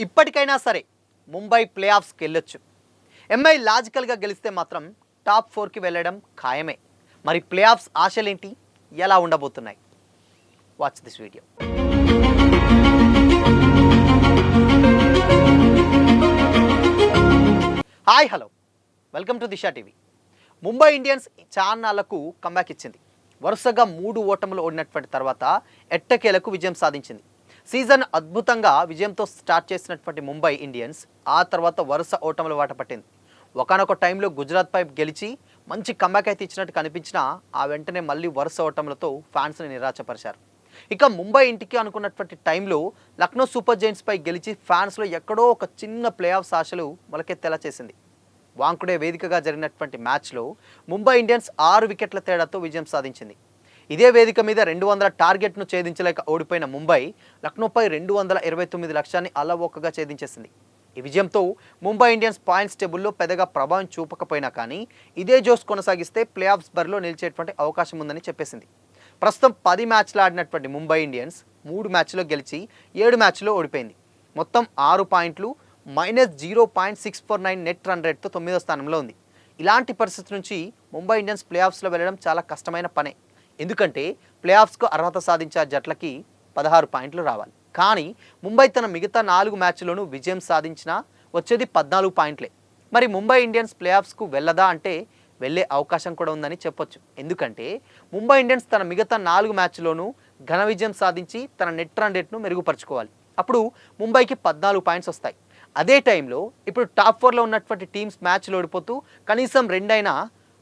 ఇప్పటికైనా సరే ముంబై ప్లే ఆఫ్స్కి వెళ్ళొచ్చు. ఎంఐ లాజికల్గా గెలిస్తే మాత్రం టాప్ 4కి వెళ్ళడం ఖాయమే. మరి ప్లే ఆఫ్స్ ఆశలేంటి, ఎలా ఉండబోతున్నాయి? Watch this video. Hi, hello, welcome to Disha TV. Mumbai Indians చాన్నాళ్లకు కంబ్యాక్ ఇచ్చింది. వరుసగా 3 ఓటములు ఓడినటువంటి తర్వాత ఎట్టకేలకు విజయం సాధించింది. సీజన్ అద్భుతంగా విజయంతో స్టార్ట్ చేసినటువంటి ముంబై ఇండియన్స్ ఆ తర్వాత వరుస ఓటములు వాట పట్టింది. ఒకనొక టైంలో గుజరాత్పై గెలిచి మంచి కంబ్యాక్ అయితే ఇచ్చినట్టు కనిపించినా ఆ వెంటనే మళ్ళీ వరుస ఓటములతో ఫ్యాన్స్ని నిరాశపరిచారు. ఇక ముంబై ఇంటికి అనుకున్నటువంటి టైంలో లక్నో సూపర్ జైంట్స్పై గెలిచి ఫ్యాన్స్లో ఎక్కడో ఒక చిన్న ప్లే ఆఫ్స్ ఆశలు మొలకెత్తేలా చేసింది. వాంకుడే వేదికగా జరిగినటువంటి మ్యాచ్లో ముంబై ఇండియన్స్ 6 వికెట్ల తేడాతో విజయం సాధించింది. ఇదే వేదిక మీద 200 టార్గెట్ను ఛేదించలేక ఓడిపోయిన ముంబై లక్నోపై 229 లక్ష్యాన్ని అల్లవోకగా ఛేదించేసింది. ఈ విజయంతో ముంబై ఇండియన్స్ పాయింట్స్ టేబుల్లో పెద్దగా ప్రభావం చూపకపోయినా కానీ ఇదే జోస్ కొనసాగిస్తే ప్లే ఆఫ్స్ బరిలో నిలిచేటువంటి అవకాశం ఉందని చెప్పేసింది. ప్రస్తుతం 10 మ్యాచ్లు ఆడినటువంటి ముంబై ఇండియన్స్ 3 మ్యాచ్లో గెలిచి 7 మ్యాచ్లో ఓడిపోయింది. మొత్తం 6 పాయింట్లు, -0.649 నెట్ రన్ రేట్తో 9వ స్థానంలో ఉంది. ఇలాంటి పరిస్థితి నుంచి ముంబై ఇండియన్స్ ప్లే ఆఫ్స్లో వెళ్ళడం చాలా కష్టమైన పనే. ఎందుకంటే ప్లే ఆఫ్స్కు అర్హత సాధించే జట్లకి 16 పాయింట్లు రావాలి. కానీ ముంబై తన మిగతా 4 మ్యాచ్ల్లోనూ విజయం సాధించినా వచ్చేది 14 పాయింట్లే. మరి ముంబై ఇండియన్స్ ప్లే ఆఫ్స్కు వెళ్ళదా అంటే వెళ్ళే అవకాశం కూడా ఉందని చెప్పొచ్చు. ఎందుకంటే ముంబై ఇండియన్స్ తన మిగతా 4 మ్యాచ్ల్లోనూ ఘన విజయం సాధించి తన నెట్ రన్ రేట్ను మెరుగుపరుచుకోవాలి. అప్పుడు ముంబైకి 14 పాయింట్స్ వస్తాయి. అదే టైంలో ఇప్పుడు టాప్ 4లో ఉన్నటువంటి టీమ్స్ మ్యాచ్లు ఓడిపోతూ కనీసం 2 అయినా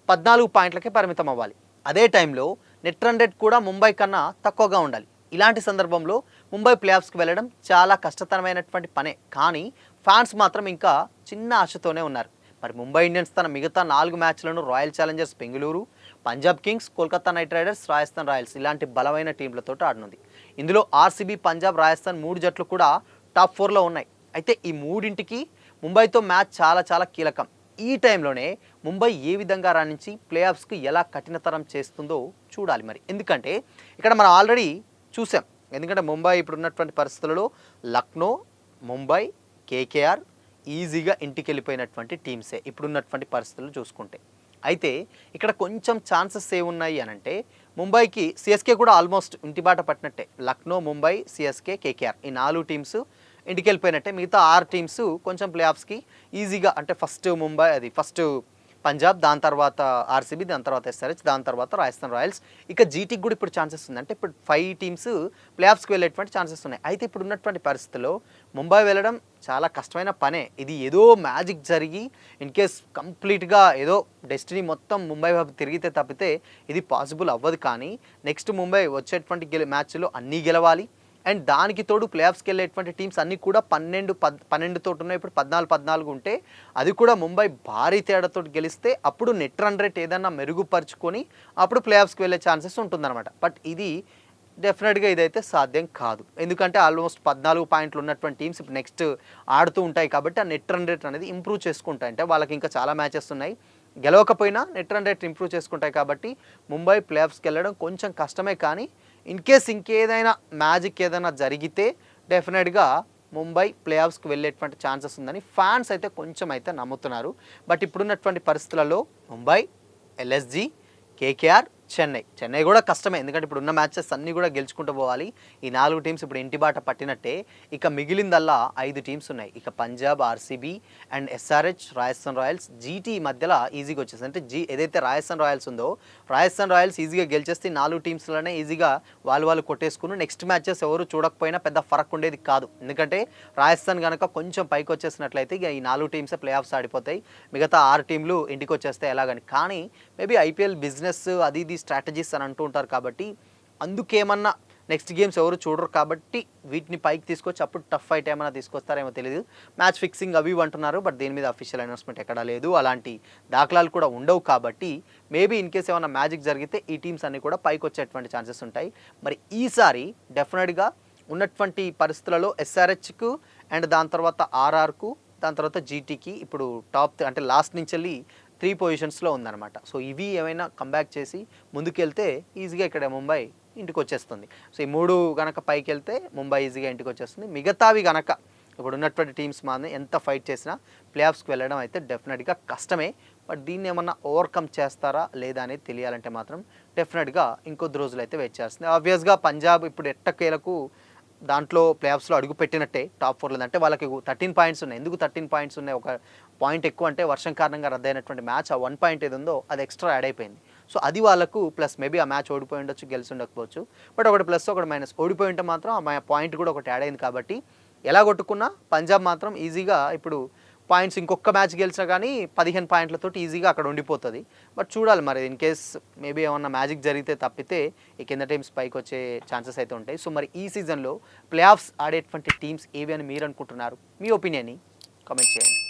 14 పాయింట్లకే పరిమితం అవ్వాలి. అదే టైంలో నెట్ రన్ రేట్ కూడా ముంబై కన్నా తక్కువగా ఉండాలి. ఇలాంటి సందర్భంలో ముంబై ప్లే ఆఫ్స్కి వెళ్ళడం చాలా కష్టతరమైనటువంటి పనే. కానీ ఫ్యాన్స్ మాత్రం ఇంకా చిన్న ఆశతోనే ఉన్నారు. మరి ముంబై ఇండియన్స్ తన మిగతా 4 మ్యాచ్లను Royal Challengers Bengaluru, Punjab Kings, Kolkata Knight Riders, Rajasthan Royals ఇలాంటి బలమైన టీంలతో ఆడనుంది. ఇందులో ఆర్సీబీ, పంజాబ్, రాజస్థాన్ 3 జట్లు కూడా టాప్ 4లో ఉన్నాయి. అయితే ఈ మూడింటికి ముంబైతో మ్యాచ్ చాలా కీలకం. ఈ టైంలోనే ముంబై ఏ విధంగా రాణించి ప్లే ఆఫ్స్కి ఎలా కఠినతరం చేస్తుందో చూడాలి. మరి ఎందుకంటే ఇక్కడ మనం ఆల్రెడీ చూసాం. ఎందుకంటే ముంబై ఇప్పుడు ఉన్నటువంటి పరిస్థితులలో లక్నో, ముంబై, కేకేఆర్ ఈజీగా ఇంటికి వెళ్ళిపోయినటువంటి టీమ్సే ఇప్పుడున్నటువంటి పరిస్థితులు చూసుకుంటే. అయితే ఇక్కడ కొంచెం ఛాన్సెస్ ఏమున్నాయి అని అంటే ముంబైకి సిఎస్కే కూడా ఆల్మోస్ట్ ఇంటిబాట పట్టినట్టే. లక్నో, ముంబై, సిఎస్కే, కేకేఆర్ ఈ 4 టీమ్స్ ఇంటికి వెళ్ళిపోయినట్టే. మిగతా 6 టీమ్స్ కొంచెం ప్లే ఆఫ్స్కి ఈజీగా అంటే ఫస్ట్ ముంబై, ఫస్ట్ పంజాబ్, దాని తర్వాత ఆర్సీబీ, దాని తర్వాత ఎస్ఆర్హెచ్, దాని తర్వాత రాజస్థాన్ రాయల్స్, ఇక జీటీకి కూడా ఇప్పుడు ఛాన్సెస్ ఉంది. అంటే ఇప్పుడు 5 టీమ్స్ ప్లే ఆఫ్స్కి వెళ్ళేటువంటి ఛాన్సెస్ ఉన్నాయి. అయితే ఇప్పుడు ఉన్నటువంటి పరిస్థితుల్లో ముంబై వెళ్ళడం చాలా కష్టమైన పనే. ఇది ఏదో మ్యాజిక్ జరిగి ఇన్ కేస్ కంప్లీట్గా ఏదో డెస్టినీ మొత్తం ముంబై వైపు తిరిగితే తప్పితే ఇది పాసిబుల్ అవ్వదు. కానీ నెక్స్ట్ ముంబై వచ్చేటువంటి మ్యాచ్లో అన్నీ గెలవాలి. అండ్ దానికి తోడు ప్లే ఆఫ్స్కి వెళ్ళేటువంటి టీమ్స్ అన్నీ కూడా 12 తోటి ఉన్నాయి. ఇప్పుడు 14 ఉంటే అది కూడా ముంబై భారీ తేడాతో గెలిస్తే అప్పుడు నెట్ రన్ రేట్ ఏదన్నా మెరుగుపరుచుకొని అప్పుడు ప్లే ఆఫ్స్కి వెళ్ళే ఛాన్సెస్ ఉంటుందన్నమాట. బట్ ఇది డెఫినెట్గా ఇదైతే సాధ్యం కాదు. ఎందుకంటే ఆల్మోస్ట్ 14 పాయింట్లు ఉన్నటువంటి టీమ్స్ ఇప్పుడు నెక్స్ట్ ఆడుతూ ఉంటాయి. కాబట్టి ఆ నెట్ రన్ రేట్ అనేది ఇంప్రూవ్ చేసుకుంటాయి. అంటే వాళ్ళకి ఇంకా చాలా మ్యాచెస్ ఉన్నాయి. గెలవకపోయినా నెట్ రన్ రేట్ ఇంప్రూవ్ చేసుకుంటాయి. కాబట్టి ముంబై ప్లే ఆఫ్స్కి వెళ్ళడం కొంచెం కష్టమే. కానీ ఇన్ కేస్ ఇంకేదైనా మ్యాజిక్ ఏదైనా జరిగితే డెఫినెట్గా ముంబై ప్లే ఆఫ్స్కి వెళ్ళేటువంటి ఛాన్సెస్ ఉందని ఫ్యాన్స్ అయితే కొంచెం అయితే నమ్ముతున్నారు. బట్ ఇప్పుడున్నటువంటి పరిస్థితులలో ముంబై, ఎల్ఎస్జీ, కేకేఆర్, చెన్నై కూడా కష్టమే. ఎందుకంటే ఇప్పుడు ఉన్న మ్యాచెస్ అన్నీ కూడా గెలుచుకుంటూ పోవాలి. ఈ 4 టీమ్స్ ఇప్పుడు ఇంటిబాట పట్టినట్టే. ఇక మిగిలిందల్లా 5 టీమ్స్ ఉన్నాయి. ఇక Punjab, RCB and SRH, Rajasthan Royals, GT మధ్యలో ఈజీగా వచ్చేసి అంటే ఏదైతే రాజస్థాన్ రాయల్స్ ఉందో రాజస్థాన్ రాయల్స్ ఈజీగా గెలిచేస్తే 4 టీమ్స్లోనే ఈజీగా వాళ్ళు కొట్టేసుకుని నెక్స్ట్ మ్యాచెస్ ఎవరు చూడకపోయినా పెద్ద ఫరక్ ఉండేది కాదు. ఎందుకంటే రాజస్థాన్ కనుక కొంచెం పైకి వచ్చేసినట్లయితే ఇక ఈ 4 టీమ్సే ప్లే ఆఫ్స్ ఆడిపోతాయి. మిగతా 6 టీంలు ఇంటికి వచ్చేస్తాయి ఎలాగని. కానీ మేబీ ఐపీఎల్ బిజినెస్ అది ఇది స్ట్రాటజీస్ అని అంటూ ఉంటారు. కాబట్టి అందుకేమన్నా నెక్స్ట్ గేమ్స్ ఎవరు చూడరు కాబట్టి వీటిని పైకి తీసుకొచ్చి అప్పుడు టఫ్ ఫైట్ ఏమైనా తీసుకొస్తారేమో తెలియదు. మ్యాచ్ ఫిక్సింగ్ అవి అంటున్నారు. బట్ దీని మీద అఫీషియల్ అనౌన్స్మెంట్ ఎక్కడా లేదు. అలాంటి దాఖలాలు కూడా ఉండవు. కాబట్టి మేబీ ఇన్ కేస్ ఏమైనా మ్యాజిక్ జరిగితే ఈ టీమ్స్ అన్నీ కూడా పైకి వచ్చేటువంటి ఛాన్సెస్ ఉంటాయి. మరి ఈసారి డెఫినెట్గా ఉన్నటువంటి పరిస్థితులలో ఎస్ఆర్హెచ్కు అండ్ దాని తర్వాత ఆర్ఆర్కు, దాని తర్వాత జీటీకి ఇప్పుడు టాప్ అంటే లాస్ట్ నుంచి వెళ్ళి 3 పొజిషన్స్లో ఉందన్నమాట. సో ఇవి ఏమైనా కంబ్యాక్ చేసి ముందుకెళ్తే ఈజీగా ఇక్కడ ముంబై ఇంటికి వచ్చేస్తుంది. సో ఈ 3 గనక పైకి వెళ్తే ముంబై ఈజీగా ఇంటికి వచ్చేస్తుంది. మిగతావి గనక ఇప్పుడు ఉన్నటువంటి టీమ్స్ మాత్రం ఎంత ఫైట్ చేసినా ప్లే ఆఫ్స్కి వెళ్ళడం అయితే డెఫినెట్గా కష్టమే. బట్ దీన్ని ఏమన్నా ఓవర్కమ్ చేస్తారా లేదా అనేది తెలియాలంటే మాత్రం డెఫినెట్గా ఇంకొద్ది రోజులు అయితే వెయిట్ చేస్తుంది. ఆబ్వియస్గా పంజాబ్ ఇప్పుడు ఎట్టకేలకు దాంట్లో ప్లే ఆఫ్స్లో అడుగు పెట్టినట్టే టాప్ 4లో. అంటే వాళ్ళకి 13 పాయింట్స్ ఉన్నాయి. ఎందుకు 13 పాయింట్స్ ఉన్నాయి? ఒక పాయింట్ ఎక్కువ అంటే వర్షం కారణంగా రద్దయినటువంటి మ్యాచ్ ఆ 1 పాయింట్ ఏది ఉందో అది ఎక్స్ట్రా యాడ్ అయిపోయింది. సో అది వాళ్ళకు ప్లస్. మేబీ ఆ మ్యాచ్ ఓడిపోయి ఉండొచ్చు, గెలిచి ఉండకపోవచ్చు. బట్ ఒకటి ప్లస్ ఒకటి మైనస్. ఓడిపోయి ఉంటే మాత్రం ఆ పాయింట్ కూడా ఒకటి యాడ్ అయింది కాబట్టి ఎలా కొట్టుకున్నా పంజాబ్ మాత్రం ఈజీగా ఇప్పుడు పాయింట్స్ ఇంకొక మ్యాచ్ గెలిచినా కానీ 15 పాయింట్లతో ఈజీగా అక్కడ ఉండిపోతుంది. బట్ చూడాలి మరి ఇన్ కేస్ మేబీ ఏమన్నా మ్యాజిక్ జరిగితే తప్పితే ఈ కింద టీమ్స్ పైకి వచ్చే ఛాన్సెస్ అయితే ఉంటాయి. సో మరి ఈ సీజన్లో ప్లే ఆఫ్స్ ఆడేటువంటి టీమ్స్ ఏవి అని మీరు అనుకుంటున్నారు? మీ ఒపీనియన్ని కామెంట్ చేయండి.